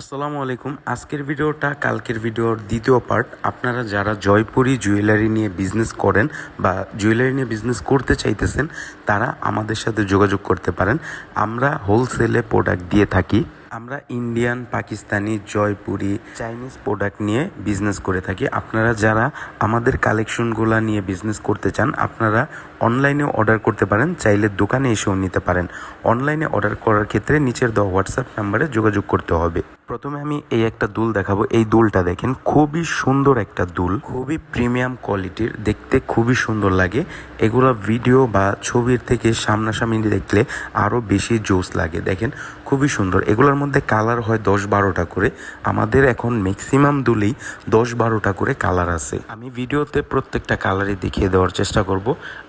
আসসালামু আলাইকুম। আজকের ভিডিওটা কালকের ভিডিওর দ্বিতীয় পার্ট। আপনারা যারা জয়পুরি জুয়েলারি নিয়ে বিজনেস করেন বা জুয়েলারি নিয়ে বিজনেস করতে চাইতেছেন, তারা আমাদের সাথে যোগাযোগ করতে পারেন। আমরা হোলসেলে প্রোডাক্ট দিয়ে থাকি। আমরা Indian, Pakistani, Jaipuri, Chinese product নিয়ে বিজনেস করে থাকি। আপনারা যারা আমাদের কালেকশনগুলো নিয়ে বিজনেস করতে চান, আপনারা অনলাইনে অর্ডার করতে পারেন, চাইলে দোকানে এসেও নিতে পারেন। অনলাইনে অর্ডার করার ক্ষেত্রে নিচের দেওয়া হোয়াটসঅ্যাপ নাম্বারে যোগাযোগ করতে হবে। প্রথমে আমি এই একটা দুল দেখাবো। এই দুলটা দেখেন, খুবই সুন্দর একটা দুল, খুবই প্রিমিয়াম কোয়ালিটির, দেখতে খুবই সুন্দর লাগে। এগুলো ভিডিও বা ছবির থেকে সামনাসামনি দেখলে আরও বেশি জোস লাগে। দেখেন খুবই সুন্দর। এগুলোর মধ্যে কালার হয় 10-12টা করে। আমাদের এখন ম্যাক্সিমাম দুলেই 10-12টা করে কালার আছে। আমি ভিডিওতে প্রত্যেকটা কালারই দেখিয়ে দেওয়ার চেষ্টা করব।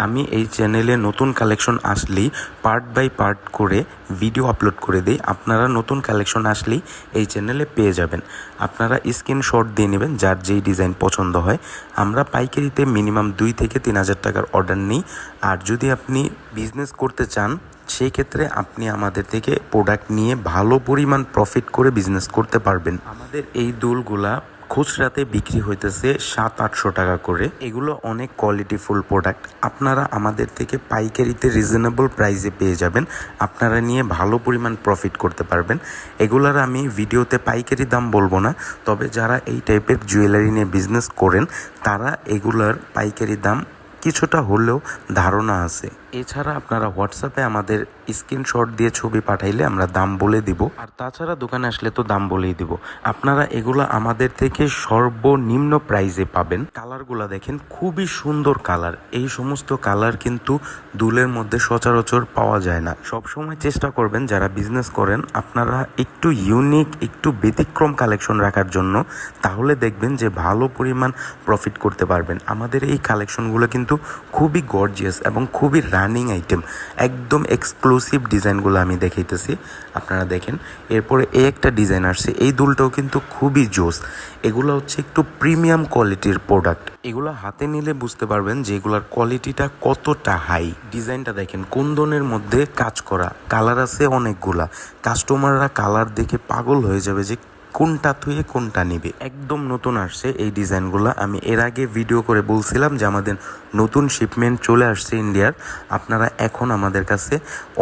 আমি এই চ্যানেলে নতুন কালেকশন আসলেই পার্ট বাই পার্ট করে ভিডিও আপলোড করে দিই। আপনারা নতুন কালেকশন আসলেই এই চ্যানেলে পেয়ে যাবেন। আপনারা স্ক্রিনশট দিয়ে নেবেন যার যেই ডিজাইন পছন্দ হয়। আমরা পাইকারিতে মিনিমাম 2 থেকে 3,000 টাকার অর্ডার নিই। আর যদি আপনি বিজনেস করতে চান, সেই ক্ষেত্রে আপনি আমাদের থেকে প্রোডাক্ট নিয়ে ভালো পরিমাণ প্রফিট করে বিজনেস করতে পারবেন। আমাদের এই দুলগুলা খুচরাতে বিক্রি হইতেছে 700-800 টাকা করে। এগুলো অনেক কোয়ালিটিফুল প্রোডাক্ট। আপনারা আমাদের থেকে পাইকারিতে রিজনেবল প্রাইসে পেয়ে যাবেন। আপনারা নিয়ে ভালো পরিমাণ প্রফিট করতে পারবেন। এগুলার আমি ভিডিওতে পাইকারি দাম বলবো না, তবে যারা এই টাইপের জুয়েলারি নিয়ে বিজনেস করেন, তারা এগুলার পাইকারি দাম কিছুটা হলেও ধারণা আছে। এছাড়া আপনারা হোয়াটসঅ্যাপে আমাদের স্ক্রিনশট দিয়ে ছবি পাঠাইলে আমরা দাম বলে দিব। আর তাছাড়া দোকানে আসলে তো দাম বলেই দিব। আপনারা এগুলো আমাদের থেকে সর্বনিম্ন প্রাইসে পাবেন। কালারগুলো দেখেন, খুবই সুন্দর কালার। এই সমস্ত কালার কিন্তু দুলের মধ্যে সচরাচর পাওয়া যায় না। সবসময় চেষ্টা করবেন যারা বিজনেস করেন, আপনারা একটু ইউনিক, একটু ব্যতিক্রম কালেকশন রাখার জন্য। তাহলে দেখবেন যে ভালো পরিমাণ প্রফিট করতে পারবেন। আমাদের এই কালেকশনগুলো কিন্তু খুবই গর্জিয়াস এবং খুবই রানিং আইটেম। একদম এক্সক্লুসিভ ডিজাইনগুলো আমি দেখাইতেছি, আপনারা দেখেন। এরপরে এই একটা ডিজাইন আসছে, এই দুলটাও কিন্তু খুবই জোস। এগুলো হচ্ছে একটু প্রিমিয়াম কোয়ালিটির প্রোডাক্ট। এগুলো হাতে নিলে বুঝতে পারবেন যে এগুলার কোয়ালিটিটা কতটা হাই। ডিজাইনটা দেখেন, কুন্দনের মধ্যে কাজ করা, কালার আছে অনেকগুলা। কাস্টমাররা কালার দেখে পাগল হয়ে যাবে যে কোনটা থুয়ে কোনটা নিবে। একদম নতুন আসছে এই ডিজাইনগুলো। আমি এর আগে ভিডিও করে বলছিলাম যে আমাদের নতুন শিপমেন্ট চলে আসছে ইন্ডিয়ার। আপনারা এখন আমাদের কাছে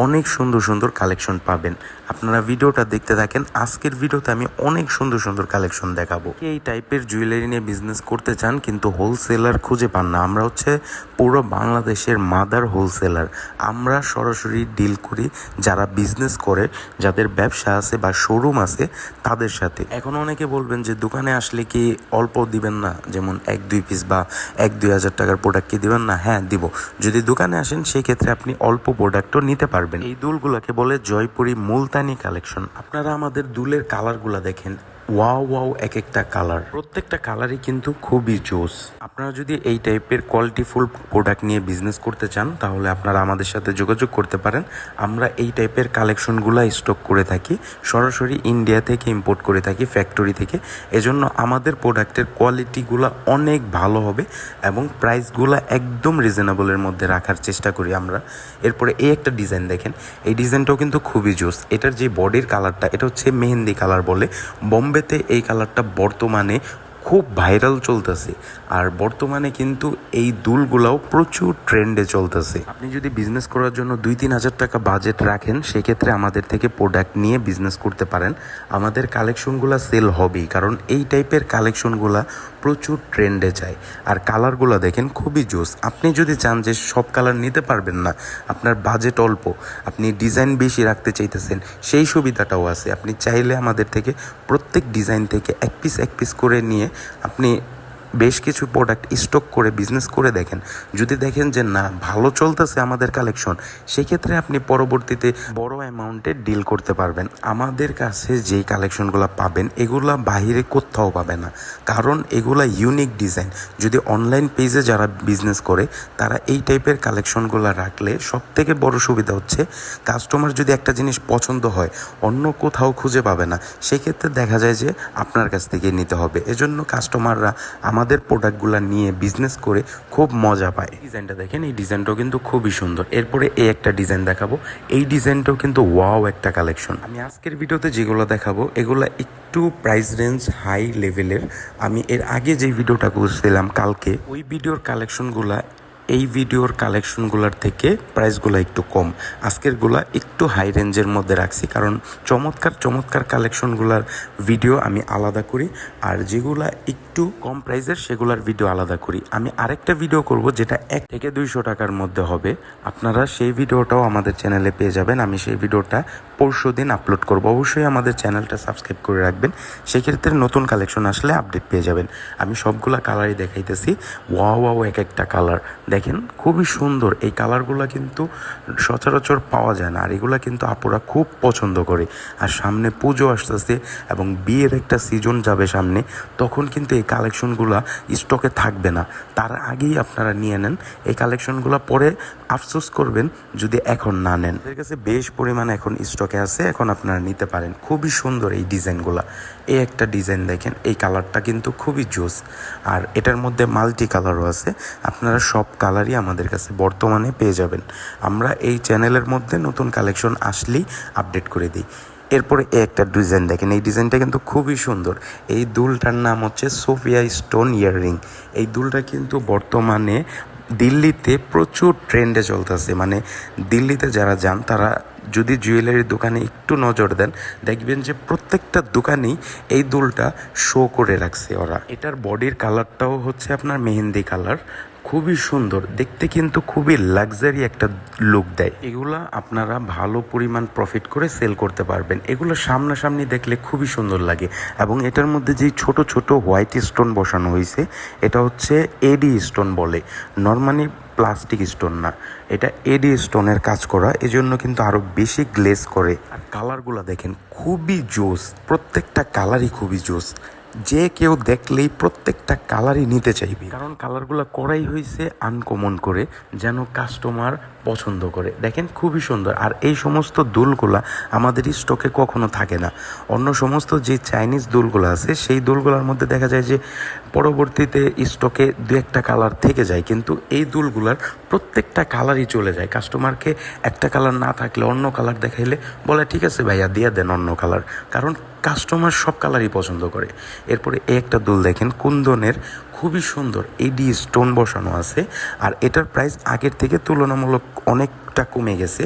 অনেক সুন্দর সুন্দর কালেকশন পাবেন। আপনারা ভিডিওটা দেখতে থাকেন। আজকের ভিডিওতে আমি অনেক সুন্দর সুন্দর কালেকশন দেখাবো। এই টাইপের জুয়েলারি নিয়ে বিজনেস করতে চান কিন্তু হোলসেলার খুঁজে পান না, আমরা হচ্ছে পুরো বাংলাদেশের মাদার হোলসেলার। আমরা সরাসরি ডিল করি যারা বিজনেস করে, যাদের ব্যবসা আছে বা শোরুম আছে তাদের সাথে। এখন অনেকে বলবেন যে দোকানে আসলে কি অল্প দিবেন না, যেমন 1-2 পিস বা 1-2 হাজার টাকার প্রোডাক্ট কি দিবেন না? হ্যাঁ দিব। যদি দোকানে আসেন সেই ক্ষেত্রে আপনি অল্প প্রোডাক্টও নিতে পারবেন। এই দুলগুলোকে বলে জয়পুরি মুলতানি কালেকশন। আপনারা আমাদের দুলের কালারগুলো দেখেন, ওয়াও ওয়াও, এক একটা কালার, প্রত্যেকটা কালারই কিন্তু খুবই জোস। আপনারা যদি এই টাইপের কোয়ালিটিফুল প্রোডাক্ট নিয়ে বিজনেস করতে চান, তাহলে আপনারা আমাদের সাথে যোগাযোগ করতে পারেন। আমরা এই টাইপের কালেকশনগুলো স্টক করে থাকি, সরাসরি ইন্ডিয়া থেকে ইম্পোর্ট করে থাকি, ফ্যাক্টরি থেকে। এজন্য আমাদের প্রোডাক্টের কোয়ালিটিগুলো অনেক ভালো হবে এবং প্রাইসগুলো একদম রিজনেবলের মধ্যে রাখার চেষ্টা করি আমরা। এরপরে এই একটা ডিজাইন দেখেন, এই ডিজাইনটাও কিন্তু খুবই জোস। এটার যে বডির কালারটা, এটা হচ্ছে মেহেন্দি কালার বলে। বোম্বেতে এই কালারটা বর্তমানে খুব ভাইরাল চলতেছে। আর বর্তমানে কিন্তু এই দুলগুলাও প্রচুর ট্রেন্ডে চলতেছে। আপনি যদি বিজনেস করার জন্য 2-3 হাজার টাকা বাজেট রাখেন, সেক্ষেত্রে আমাদের থেকে প্রোডাক্ট নিয়ে বিজনেস করতে পারেন। আমাদের কালেকশনগুলো সেল হবেই, কারণ এই টাইপের কালেকশনগুলো প্রচুর ট্রেন্ডে যায়। আর কালারগুলো দেখেন, খুবই জোস। আপনি যদি চান যে সব কালার নিতে পারবেন না, আপনার বাজেট অল্প, আপনি ডিজাইন বেশি রাখতে চাইতেছেন, সেই সুবিধাটাও আছে। আপনি চাইলে আমাদের থেকে প্রত্যেক ডিজাইন থেকে এক পিস করে নিয়ে আপনি বেশ কিছু প্রোডাক্ট স্টক করে বিজনেস করে দেখেন। যদি দেখেন যে না, ভালো চলতেছে আমাদের কালেকশন, সেক্ষেত্রে আপনি পরবর্তীতে বড় অ্যামাউন্টে ডিল করতে পারবেন। আমাদের কাছে যেই কালেকশনগুলো পাবেন, এগুলা বাহিরে কোথাও পাবে না, কারণ এগুলা ইউনিক ডিজাইন। যদি অনলাইন পেজে যারা বিজনেস করে, তারা এই টাইপের কালেকশনগুলো রাখলে সবথেকে বড় সুবিধা হচ্ছে, কাস্টমার যদি একটা জিনিস পছন্দ হয়, অন্য কোথাও খুঁজে পাবে না, সেক্ষেত্রে দেখা যায় যে আপনার কাছ থেকে নিতে হবে। এজন্য কাস্টমাররা আমাদের আমাদের প্রোডাক্টগুলো নিয়ে বিজনেস করে খুব মজা পায়। ডিজাইনটা দেখেন, এই ডিজাইনটাও কিন্তু খুবই সুন্দর। এরপরে এই একটা ডিজাইন দেখাবো, এই ডিজাইনটাও কিন্তু ওয়াও একটা কালেকশন। আমি আজকের ভিডিওতে যেগুলো দেখাবো এগুলো একটু প্রাইস রেঞ্জ হাই লেভেলের। আমি এর আগে যে ভিডিওটা করছিলাম কালকে, ওই ভিডিওর কালেকশনগুলা এই ভিডিওর কালেকশনগুলোর থেকে প্রাইসগুলো একটু কম। আজকেরগুলা একটু হাই রেঞ্জের মধ্যে রাখছি, কারণ চমৎকার চমৎকার কালেকশনগুলোর ভিডিও আমি আলাদা করি, আর যেগুলা একটু কম প্রাইসের সেগুলোর ভিডিও আলাদা করি। আমি আরেকটা ভিডিও করব যেটা 1 থেকে 200 টাকার মধ্যে হবে, আপনারা সেই ভিডিওটাও আমাদের চ্যানেলে পেয়ে যাবেন। আমি সেই ভিডিওটা পরশুদিন আপলোড করব। অবশ্যই আমাদের চ্যানেলটা সাবস্ক্রাইব করে রাখবেন, সেক্ষেত্রে নতুন কালেকশন আসলে আপডেট পেয়ে যাবেন। আমি সবগুলা কালারই দেখাইতেছি। ওয়াও ওয়াও, এক একটা কালার দেখেন খুবই সুন্দর। এই কালারগুলো কিন্তু সচরাচর পাওয়া যায় না, আর এগুলা কিন্তু আপুরা খুব পছন্দ করে। আর সামনে পুজো আসতেছে এবং বিয়ের একটা সিজন যাবে সামনে, তখন কিন্তু এই কালেকশনগুলো স্টকে থাকবে না। তার আগেই আপনারা নিয়ে নেন। এই কালেকশনগুলো পরে আফসোস করবেন যদি এখন না নেন। এর কাছে বেশ পরিমাণে এখন স্টকে আছে, এখন আপনারা নিতে পারেন। খুবই সুন্দর এই ডিজাইনগুলো। এই একটা ডিজাইন দেখেন, এই কালারটা কিন্তু খুবই জোস, আর এটার মধ্যে মাল্টি কালারও আছে। আপনারা সব কালারই আমাদের কাছে বর্তমানে পেয়ে যাবেন। আমরা এই চ্যানেলের মধ্যে নতুন কালেকশন আসলেই আপডেট করে দিই। এরপরে একটা ডিজাইন দেখেন, এই ডিজাইনটা কিন্তু খুবই সুন্দর। এই দুলটার নাম হচ্ছে সোফিয়া স্টোন ইয়াররিং। এই দুলটা কিন্তু বর্তমানে দিল্লিতে প্রচুর ট্রেন্ডে চলতেছে। মানে দিল্লিতে যারা যান তারা যদি জুয়েলারির দোকানে একটু নজর দেন, দেখবেন যে প্রত্যেকটা দোকানেই এই দুলটা শো করে রাখছে ওরা। এটার বডির কালারটাও হচ্ছে আপনার মেহেন্দি কালার, খুবই সুন্দর দেখতে, কিন্তু খুবই লাক্সারি একটা লুক দেয়। এগুলা আপনারা ভালো পরিমাণ প্রফিট করে সেল করতে পারবেন। এগুলো সামনাসামনি দেখলে খুবই সুন্দর লাগে। এবং এটার মধ্যে যেই ছোট ছোট হোয়াইট স্টোন বসানো হয়েছে, এটা হচ্ছে এডি স্টোন বলে, নর্মালি প্লাস্টিক স্টোন না, এটা এডি স্টোনের কাজ করা, এজন্য কিন্তু আরও বেশি গ্লেজ করে। আর কালারগুলো দেখেন খুবই জোস, প্রত্যেকটা কালারই খুবই জোস। যে কেউ দেখলেই প্রত্যেকটা কালারই নিতে চাইবে, কারণ কালারগুলো করাই হয়েছে আনকমন করে, যেন কাস্টমার পছন্দ করে। দেখেন খুবই সুন্দর। আর এই সমস্ত দুলগুলা আমাদের স্টকে কখনো থাকে না। অন্য সমস্ত যে চাইনিজ দুলগুলো আছে সেই দুলগুলোর মধ্যে দেখা যায় যে পরবর্তীতে স্টকে দু একটা কালার থেকে যায়, কিন্তু এই দুলগুলার প্রত্যেকটা কালারই চলে যায়। কাস্টমারকে একটা কালার না থাকলে অন্য কালার দেখাইলে বলে ঠিক আছে ভাইয়া দিয়ে দেন অন্য কালার, কারণ কাস্টমার সব কালারই পছন্দ করে। এরপরে একটা দুল দেখেন কুন্দনের, খুবই সুন্দর, এডি স্টোন বসানো আছে। আর এটার প্রাইস আগের থেকে তুলনামূলক অনেকটা কমে গেছে।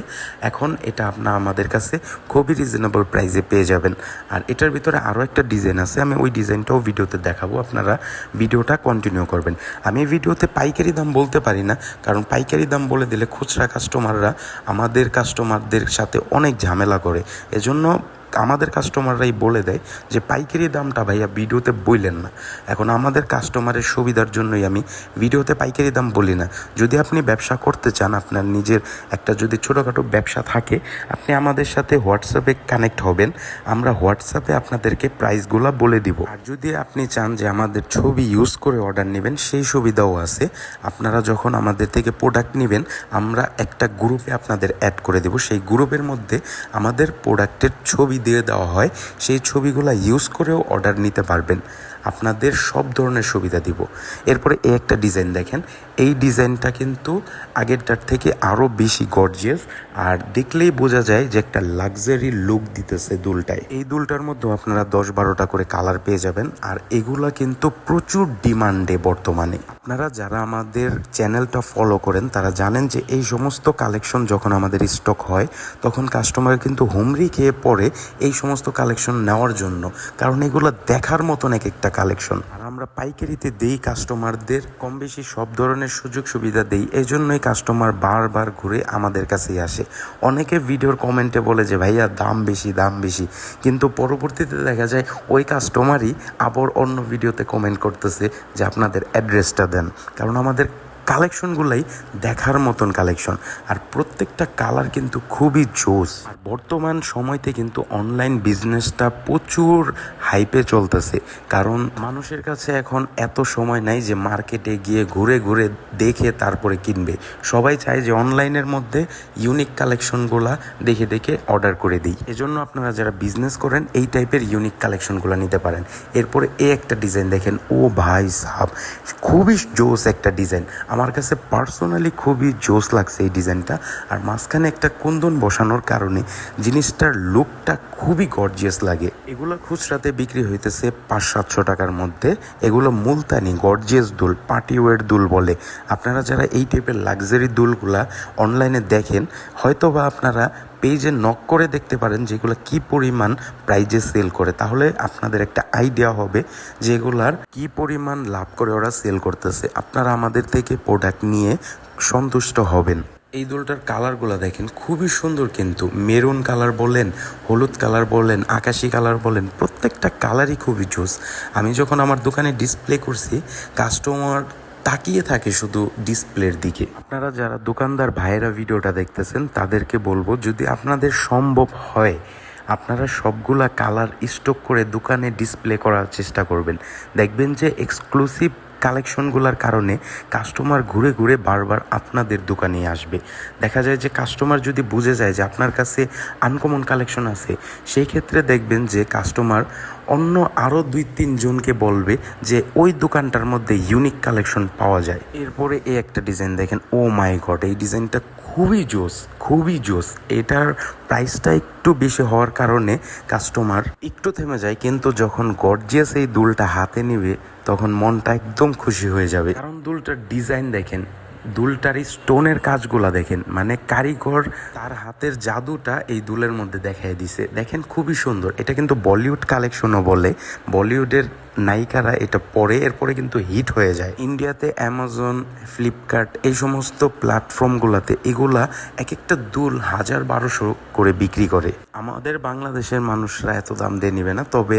এখন এটা আপনার আমাদের কাছে খুবই রিজনেবল প্রাইসে পেয়ে যাবেন। আর এটার ভিতরে আরও একটা ডিজাইন আছে, আমি ওই ডিজাইনটাও ভিডিওতে দেখাবো, আপনারা ভিডিওটা কন্টিনিউ করবেন। আমি ভিডিওতে পাইকারি দাম বলতে পারি না, কারণ পাইকারি দাম বলে দিলে খুচরা কাস্টমাররা আমাদের কাস্টমারদের সাথে অনেক ঝামেলা করে। এজন্য আমাদের কাস্টমাররাই বলে দেয় যে পাইকারি দামটা ভাইয়া ভিডিওতে বললেন না। এখন আমাদের কাস্টমারের সুবিধার জন্যই আমি ভিডিওতে পাইকারি দাম বলি না। যদি আপনি ব্যবসা করতে চান, আপনার নিজের একটা যদি ছোটোখাটো ব্যবসা থাকে, আপনি আমাদের সাথে হোয়াটসঅ্যাপে কানেক্ট হবেন, আমরা হোয়াটসঅ্যাপে আপনাদেরকে প্রাইসগুলো বলে দিব। আর যদি আপনি চান যে আমাদের ছবি ইউজ করে অর্ডার নেবেন, সেই সুবিধাও আছে। আপনারা যখন আমাদের থেকে প্রোডাক্ট নেবেন, আমরা একটা গ্রুপে আপনাদের অ্যাড করে দেব। সেই গ্রুপের মধ্যে আমাদের প্রোডাক্টের ছবি দিয়ে দেওয়া হয়, সেই ছবিগুলো ইউজ করেও অর্ডার নিতে পারবেন। আপনাদের সব ধরনের সুবিধা দিব। এরপরে এই একটা ডিজাইন দেখেন, এই ডিজাইনটা কিন্তু আগেরটার থেকে আরও বেশি গর্জিয়াস, আর দেখলেই বোঝা যায় যে একটা লাক্সারি লুক দিতেছে দুলটায়। এই দুলটার মধ্যেও আপনারা 10-12টা করে কালার পেয়ে যাবেন। আর এগুলা কিন্তু প্রচুর ডিমান্ডে বর্তমানে। আপনারা যারা আমাদের চ্যানেলটা ফলো করেন তারা জানেন যে এই সমস্ত কালেকশন যখন আমাদের স্টক হয়, তখন কাস্টমার কিন্তু হুমড়ি খেয়ে পড়ে এই সমস্ত কালেকশন নেওয়ার জন্য, কারণ এগুলো দেখার মতন এক একটা কালেকশন। আর আমরা পাইকারিতে দেই কাস্টমারদের, কম বেশি সব ধরনের সুযোগ সুবিধা দেই, এই জন্যই কাস্টমার বারবার ঘুরে আমাদের কাছেই আসে। অনেকে ভিডিওর কমেন্টে বলে যে ভাইয়া দাম বেশি দাম বেশি, কিন্তু পরবর্তীতে দেখা যায় ওই কাস্টমারই আবার অন্য ভিডিওতে কমেন্ট করতেছে যে আপনাদের অ্যাড্রেসটা দেন, কারণ আমাদের কালেকশনগুলাই দেখার মতন কালেকশন, আর প্রত্যেকটা কালার কিন্তু খুবই জোস। আর বর্তমান সময়তে কিন্তু অনলাইন বিজনেসটা প্রচুর হাইপে চলতেছে, কারণ মানুষের কাছে এখন এত সময় নাই যে মার্কেটে গিয়ে ঘুরে ঘুরে দেখে তারপরে কিনবে। সবাই চায় যে অনলাইনের মধ্যে ইউনিক কালেকশনগুলা দেখে দেখে অর্ডার করে দিই। এজন্য আপনারা যারা বিজনেস করেন এই টাইপের ইউনিক কালেকশনগুলো নিতে পারেন। এরপরে একটা ডিজাইন দেখেন, ও ভাই সাব, খুবই জোস একটা ডিজাইন। আমার কাছে পার্সোনালি খুবই জোস লাগছে এই ডিজাইনটা। আর মাঝখানে একটা কুন্দন বসানোর কারণে জিনিসটার লুকটা খুবই গর্জিয়াস লাগে। এগুলো খুচরাতে বিক্রি হইতেছে 500-700 টাকার মধ্যে। এগুলো মুলতানি গর্জিয়াস দুল, পার্টিওয়ার দুল বলে। আপনারা যারা এই টাইপের লাক্সারি দুলগুলা অনলাইনে দেখেন, হয়তো বা আপনারা পেজে নক করে দেখতে পারেন যেগুলো কি পরিমাণ প্রাইজে সেল করে, তাহলে আপনাদের একটা আইডিয়া হবে যে এগুলার কি পরিমাণ লাভ করে ওরা সেল করতেছে। আপনারা আমাদের থেকে প্রোডাক্ট নিয়ে সন্তুষ্ট হবেন। এই দুলটার কালারগুলো দেখেন খুবই সুন্দর, কিন্তু মেরুন কালার বলেন, হলুদ কালার বলেন, আকাশি কালার বলেন, প্রত্যেকটা কালারই খুবই জোস। আমি যখন আমার দোকানে ডিসপ্লে করছি, কাস্টমার তাকিয়ে থাকে শুধু ডিসপ্লের দিকে। আপনারা যারা দোকানদার ভাইয়েরা ভিডিওটা দেখতেছেন তাদেরকে বলবো, যদি আপনাদের সম্ভব হয় আপনারা সবগুলা কালার স্টক করে দোকানে ডিসপ্লে করার চেষ্টা করবেন। দেখবেন যে এক্সক্লুসিভ কালেকশনগুলোর কারণে কাস্টমার ঘুরে ঘুরে বারবার আপনাদের দোকানেই আসবে। দেখা যায় যে কাস্টমার যদি বুঝে যায় যে আপনার কাছে আনকমন কালেকশন আছে, সেই ক্ষেত্রে দেখবেন যে কাস্টমার অন্য আরও 2-3 জনকে বলবে যে ওই দোকানটার মধ্যে ইউনিক কালেকশন পাওয়া যায়। এরপরে একটা ডিজাইন দেখেন, ও মাই গড, এই ডিজাইনটা খুবই জোস, খুবই জোস। এটার প্রাইসটা একটু বেশি হওয়ার কারণে কাস্টমার একটু থেমে যায়, কিন্তু যখন গর্জিয়াস এই দুলটা হাতে নিবে তখন মনটা একদম খুশি হয়ে যাবে। কারণ দুলটার ডিজাইন দেখেন, দুলটার স্টোনের কাজগুলা দেখেন, মানে কারিগর তার হাতের জাদুটা এই দুলের মধ্যে দেখাই দিছে। দেখেন খুবই সুন্দর। এটা কিন্তু বলিউড কালেকশনও বলে। বলিউডের নায়িকারা এটা পরে, এরপরে কিন্তু হিট হয়ে যায়। ইন্ডিয়াতে অ্যামাজন, ফ্লিপকার্ট এই সমস্ত প্ল্যাটফর্মগুলোতে এগুলা এক একটা দুল 1000-1200 করে বিক্রি করে। আমাদের বাংলাদেশের মানুষরা এত দাম দিয়ে নিবে না, তবে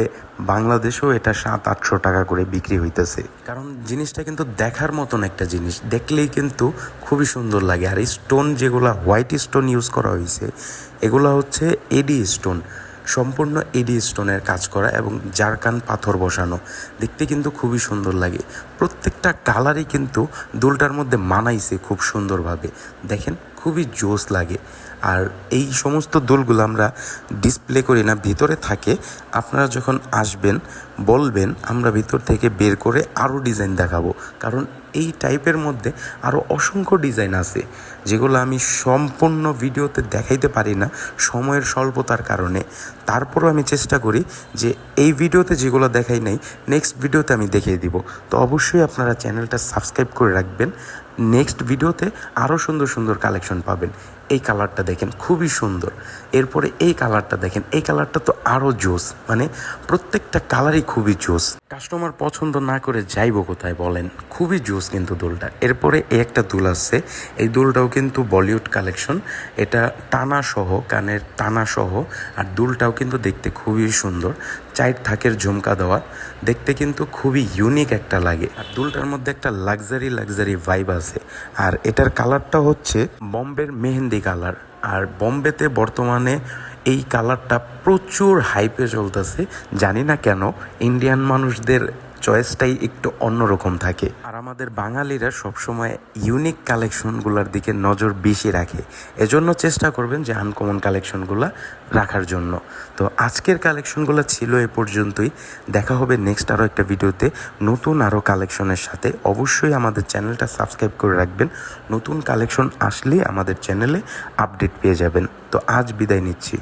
বাংলাদেশেও এটা 700-800 টাকা করে বিক্রি হইতেছে। কারণ জিনিসটা কিন্তু দেখার মতন একটা জিনিস, দেখলেই কিন্তু খুবই সুন্দর লাগে। আর এই স্টোন যেগুলা হোয়াইট স্টোন ইউজ করা হয়েছে, এগুলা হচ্ছে এডি স্টোন, সম্পূর্ণ এডি স্টোনের কাজ করা এবং জারকান পাথর বসানো। দেখতে কিন্তু খুবই সুন্দর লাগে। প্রত্যেকটা কালারই কিন্তু দুলটার মধ্যে মানাইছে খুব সুন্দরভাবে। দেখেন খুবই জোস লাগে। আর এই সমস্ত দুলগুলো আমরা ডিসপ্লে করি না, ভিতরে থাকে। আপনারা যখন আসবেন বলবেন, আমরা ভিতর থেকে বের করে আরও ডিজাইন দেখাবো। কারণ এই টাইপের মধ্যে আরও অসংখ্য ডিজাইন আছে যেগুলো আমি সম্পূর্ণ ভিডিওতে দেখাইতে পারি না সময়ের স্বল্পতার কারণে। তারপরও আমি চেষ্টা করি যে এই ভিডিওতে যেগুলো দেখাই নাই নেক্সট ভিডিওতে আমি দেখিয়ে দিব। তো অবশ্যই আপনারা চ্যানেলটা সাবস্ক্রাইব করে রাখবেন। নেক্সট ভিডিওতে আরও সুন্দর সুন্দর কালেকশন পাবেন। এই কালারটা দেখেন খুবই সুন্দর। এরপরে এই কালারটা দেখেন, এই কালারটা তো আরও জোস, মানে প্রত্যেকটা কালারই খুবই জোস। কাস্টমার পছন্দ না করে যাইবো কোথায় বলেন? খুবই জোস কিন্তু দুলটা। এরপরে একটা দুল আছে, এই দুলটাও কিন্তু বলিউড কালেকশন। এটা টানা সহ, কানের টানা সহ, আর দুলটাও কিন্তু দেখতে খুবই সুন্দর। 4 থাকের ঝুমকা দেওয়া, দেখতে কিন্তু খুবই ইউনিক একটা লাগে। আর দুলটার মধ্যে একটা লাক্সারি ভাইব আছে। আর এটার কালারটা হচ্ছে বম্বের মেহেন্দি কালার। আর বম্বেতে বর্তমানে এই কালারটা প্রচুর হাইপে চলতেছে। জানি না কেন, ইন্ডিয়ান মানুষদের চয়েসটাই একটু অন্যরকম থাকে। আর আমাদের বাঙালিরা সবসময় ইউনিক কালেকশনগুলোর দিকে নজর বেশি রাখে। এজন্য চেষ্টা করবেন যে আনকমন কালেকশনগুলো রাখার জন্য। তো আজকের কালেকশনগুলো ছিল এ পর্যন্তই। দেখা হবে নেক্সট আরও একটা ভিডিওতে নতুন আরও কালেকশনের সাথে। অবশ্যই আমাদের চ্যানেলটা সাবস্ক্রাইব করে রাখবেন। নতুন কালেকশন আসলে আমাদের চ্যানেলে আপডেট পেয়ে যাবেন। তো আজ বিদায় নিচ্ছি।